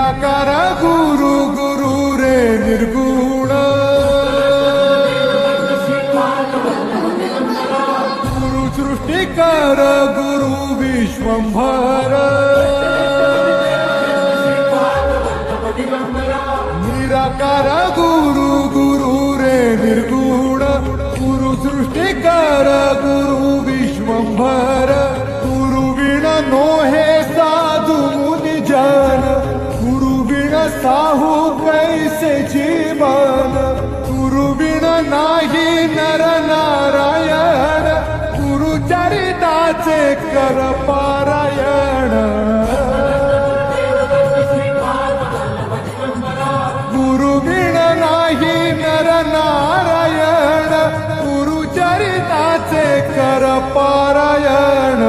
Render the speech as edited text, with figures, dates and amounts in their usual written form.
निराकार गुरु गुरु रे निर्गुण गुरु सृष्टिकर गुरु विश्वंभर निराकार गुरु गुरु रे निर्गुण गुरु सृष्टिकर गुरु विश्वंभर गुरु बिन नोहे साधु मुनि जन गुरु बिन साहू कैसे जीवन गुरु बिन नाही नर नारायण गुरु चरिताचे कर पारायण गुरु बिन नाही नर नारायण गुरु चरिताचे कर पारायण